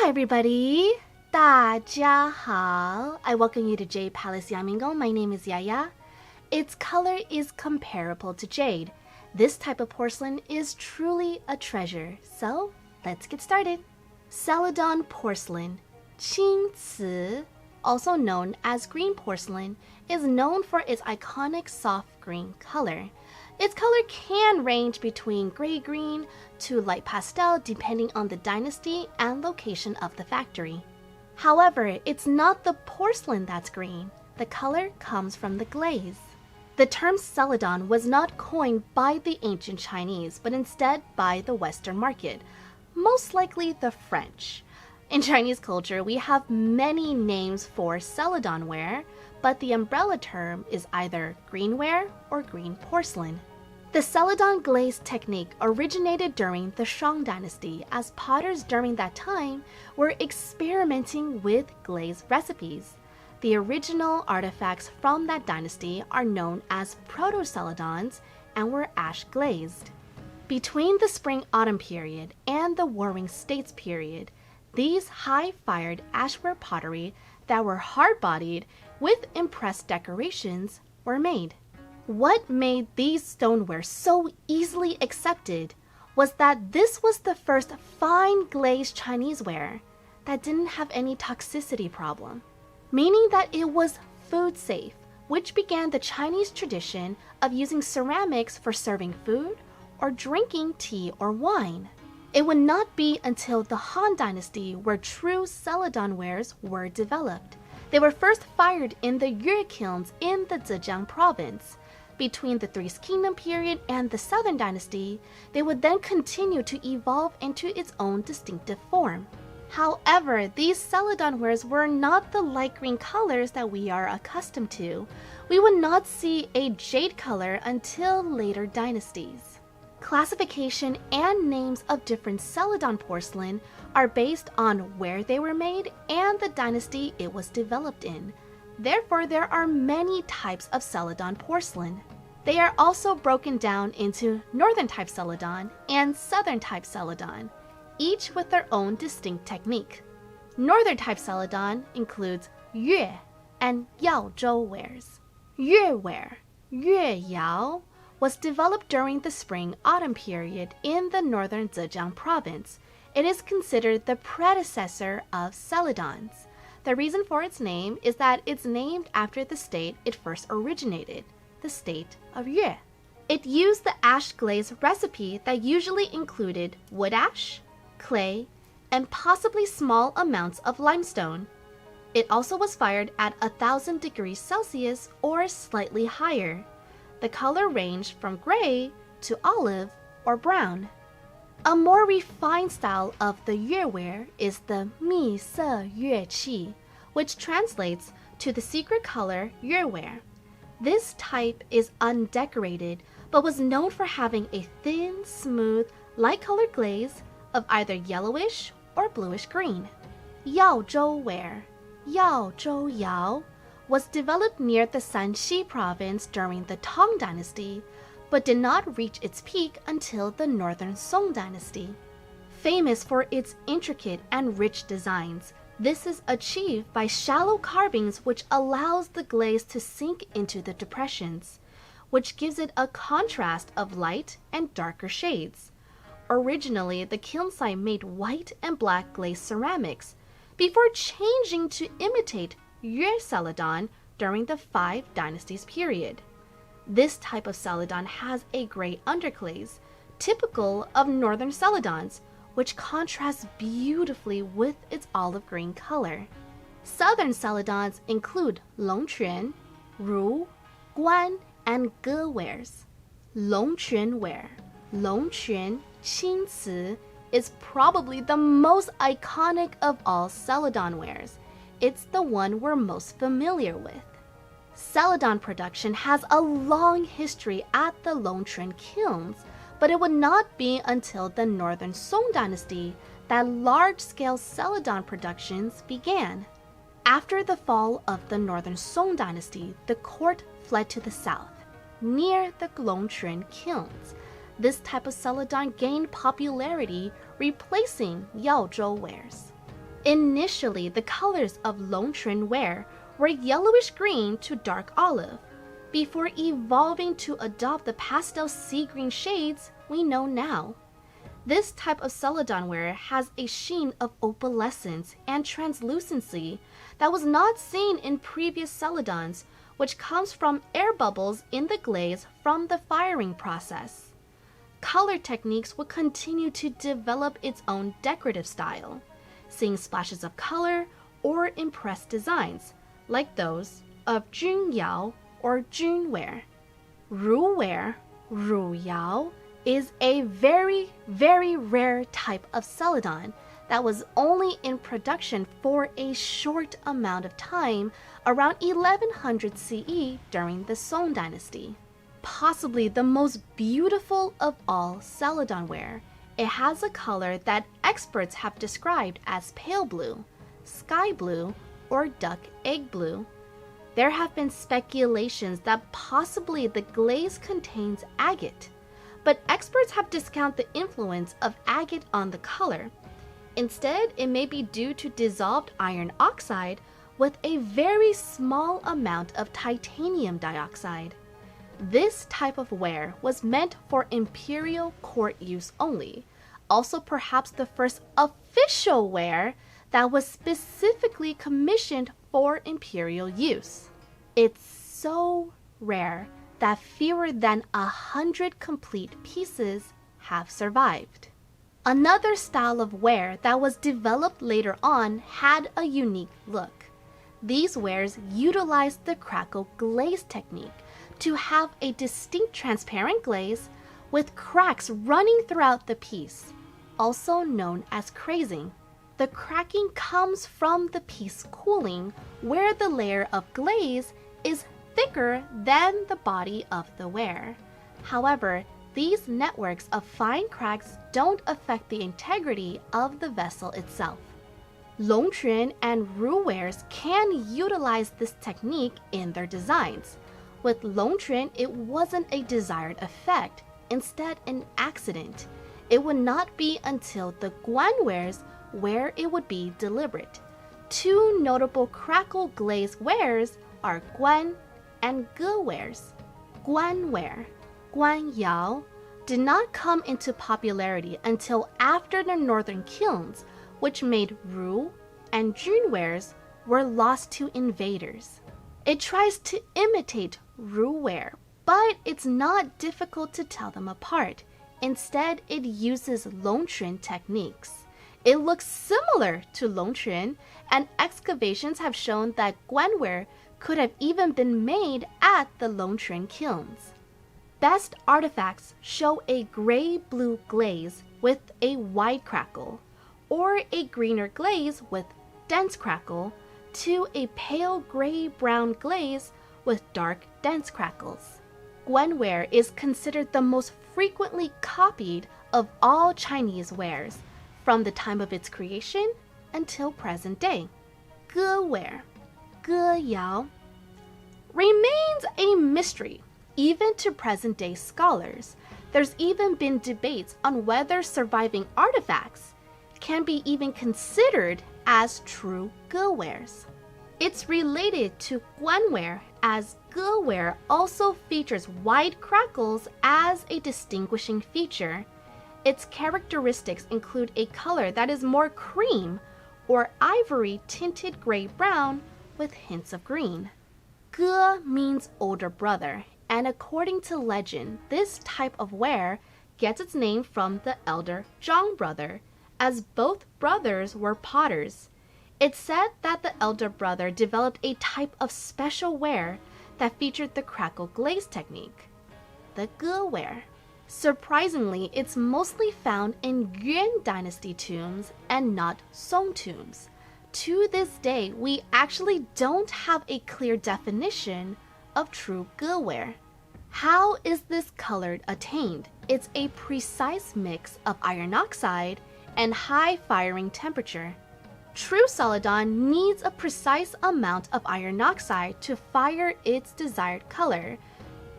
everybody! 大家好! I welcome you to Jade Palace Yamingo. My name is Yaya. Its color is comparable to jade. This type of porcelain is truly a treasure. So, let's get started. Celadon Porcelain, 青瓷, also known as green porcelain, is known for its iconic soft green color. Its color can range between gray-green to light pastel depending on the dynasty and location of the factory. However, it's not the porcelain that's green. The color comes from the glaze. The term Celadon was not coined by the ancient Chinese, but instead by the Western market, most likely the French. In Chinese culture, we have many names for Celadon ware, but the umbrella term is either green ware or green porcelain. The Celadon glaze technique originated during the Shang dynasty, as potters during that time were experimenting with glaze recipes. The original artifacts from that dynasty are known as proto-Celadons and were ash glazed. Between the Spring-Autumn period and the Warring States period, these high-fired ashware pottery that were hard-bodied with impressed decorations were made. What made these stoneware so easily accepted was that this was the first fine glazed Chinese ware that didn't have any toxicity problem, meaning that it was food safe, which began the Chinese tradition of using ceramics for serving food or drinking tea or wine. It would not be until the Han Dynasty where true Celadon wares were developed. They were first fired in the Yue kilns in the Zhejiang province. Between the Three Kingdom period and the Southern Dynasty, they would then continue to evolve into its own distinctive form. However, these Celadon wares were not the light green colors that we are accustomed to. We would not see a jade color until later dynasties. Classification and names of different Celadon porcelain are based on where they were made and the dynasty it was developed in. Therefore, there are many types of Celadon porcelain. They are also broken down into Northern type Celadon and Southern type Celadon, each with their own distinct technique. Northern type Celadon includes Yue and Yaozhou wares. Yue ware, Yue Yao, was developed during the Spring-Autumn period in the northern Zhejiang province. It is considered the predecessor of Celadons. The reason for its name is that it's named after the state it first originated, the state of Yue. It used the ash glaze recipe that usually included wood ash, clay, and possibly small amounts of limestone. It also was fired at 1,000 degrees Celsius or slightly higher. The color ranged from gray to olive or brown. A more refined style of the Yue ware is the Mi Se Yue Qi, which translates to the secret color Yue ware. This type is undecorated, but was known for having a thin, smooth, light-colored glaze of either yellowish or bluish green. Yaozhou ware, Yaozhou Yao, was developed near the Shanxi province during the Tang dynasty, but did not reach its peak until the Northern Song dynasty. Famous for its intricate and rich designs, this is achieved by shallow carvings which allows the glaze to sink into the depressions, which gives it a contrast of light and darker shades. Originally, the kiln site made white and black glazed ceramics, before changing to imitate Yue Celadon during the Five Dynasties period. This type of Celadon has a gray underglaze, typical of northern Celadons, which contrasts beautifully with its olive green color. Southern Celadons include Longquan, Ru, Guan, and Ge wares. Longquan ware, Longquan Qingci, is probably the most iconic of all Celadon wares. It's the one we're most familiar with. Celadon production has a long history at the Longquan kilns, but it would not be until the Northern Song dynasty that large-scale Celadon productions began. After the fall of the Northern Song dynasty, the court fled to the south, near the Longquan kilns. This type of Celadon gained popularity, replacing Yaozhou wares. Initially, the colors of Longchen ware were yellowish green to dark olive, before evolving to adopt the pastel sea green shades we know now. This type of Celadon ware has a sheen of opalescence and translucency that was not seen in previous Celadons, which comes from air bubbles in the glaze from the firing process. Color techniques would continue to develop its own decorative style, seeing splashes of color or impressed designs, like those of Junyao or Junware. Ruware, Ruyao, is a very, very rare type of Celadon that was only in production for a short amount of time around 1100 CE during the Song Dynasty. Possibly the most beautiful of all Celadon ware, it has a color that experts have described as pale blue, sky blue, or duck egg blue. There have been speculations that possibly the glaze contains agate, but experts have discounted the influence of agate on the color. Instead, it may be due to dissolved iron oxide with a very small amount of titanium dioxide. This type of ware was meant for imperial court use only, also perhaps the first official ware that was specifically commissioned for imperial use. It's so rare that fewer than 100 complete pieces have survived. Another style of ware that was developed later on had a unique look. These wares utilized the crackle glaze technique to have a distinct transparent glaze with cracks running throughout the piece, also known as crazing. The cracking comes from the piece cooling, where the layer of glaze is thicker than the body of the ware. However, these networks of fine cracks don't affect the integrity of the vessel itself. Longchen and Ru wares can utilize this technique in their designs. With Longchen, it wasn't a desired effect, instead an accident. It would not be until the Guan wares where it would be deliberate. Two notable crackle glaze wares are Guan and Ge wares. Guan ware, Guan Yao, did not come into popularity until after the northern kilns, which made Ru and Jun wares were lost to invaders. It tries to imitate Ru ware, but it's not difficult to tell them apart. Instead, it uses Longchen techniques. It looks similar to Longchen, and excavations have shown that Guanware could have even been made at the Longchen kilns. Best artifacts show a gray-blue glaze with a wide crackle, or a greener glaze with dense crackle, to a pale gray-brown glaze with dark, dense crackles. Guanware is considered the most frequently copied of all Chinese wares, from the time of its creation until present day. Ge ware, Ge Yao, remains a mystery, even to present-day scholars. There's even been debates on whether surviving artifacts can be even considered as true Ge wares. It's related to Guanware, as Ge ware also features wide crackles as a distinguishing feature. Its characteristics include a color that is more cream or ivory tinted gray-brown with hints of green. Ge means older brother, and according to legend, this type of ware gets its name from the elder Zhang brother, as both brothers were potters. It's said that the elder brother developed a type of special ware that featured the crackle glaze technique, the Ge ware. Surprisingly, it's mostly found in Yuan dynasty tombs and not Song tombs. To this day, we actually don't have a clear definition of true Ge ware. How is this color attained? It's a precise mix of iron oxide and high firing temperature. True Celadon needs a precise amount of iron oxide to fire its desired color,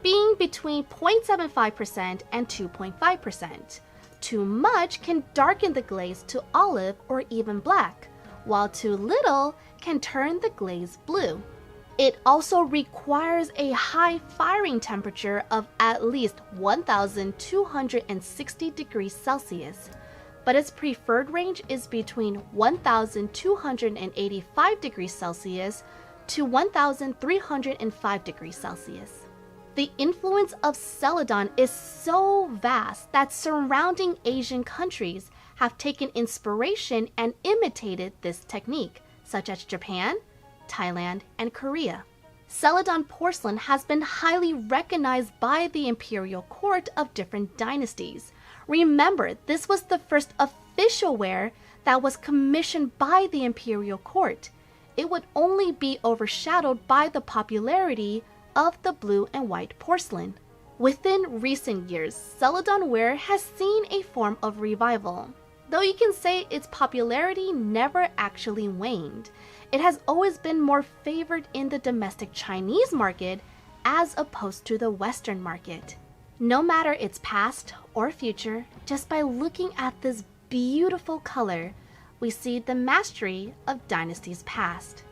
being between 0.75% and 2.5%. Too much can darken the glaze to olive or even black, while too little can turn the glaze blue. It also requires a high firing temperature of at least 1,260 degrees Celsius, but its preferred range is between 1,285 degrees Celsius to 1,305 degrees Celsius. The influence of Celadon is so vast that surrounding Asian countries have taken inspiration and imitated this technique, such as Japan, Thailand, and Korea. Celadon porcelain has been highly recognized by the imperial court of different dynasties. Remember, this was the first official ware that was commissioned by the imperial court. It would only be overshadowed by the popularity of the blue and white porcelain. Within recent years, Celadon ware has seen a form of revival. Though you can say its popularity never actually waned, it has always been more favored in the domestic Chinese market as opposed to the Western market. No matter its past or future, just by looking at this beautiful color, we see the mastery of dynasties past.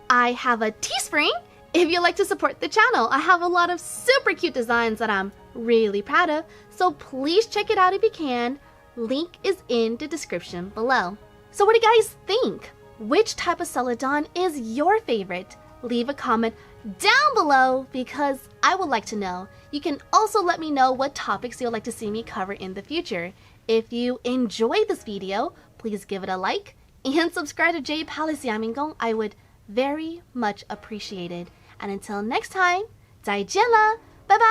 I have a Teespring if you'd like to support the channel. I have a lot of super cute designs that I'm really proud of, so please check it out if you can. Link is in the description below. So what do you guys think? Which type of Celadon is your favorite? Leave a comment down below because I would like to know. You can also let me know what topics you'd like to see me cover in the future. If you enjoyed this video, please give it a like and subscribe to Jade Palace Yamingong. I would very much appreciate it. And until next time, 再见了，拜拜。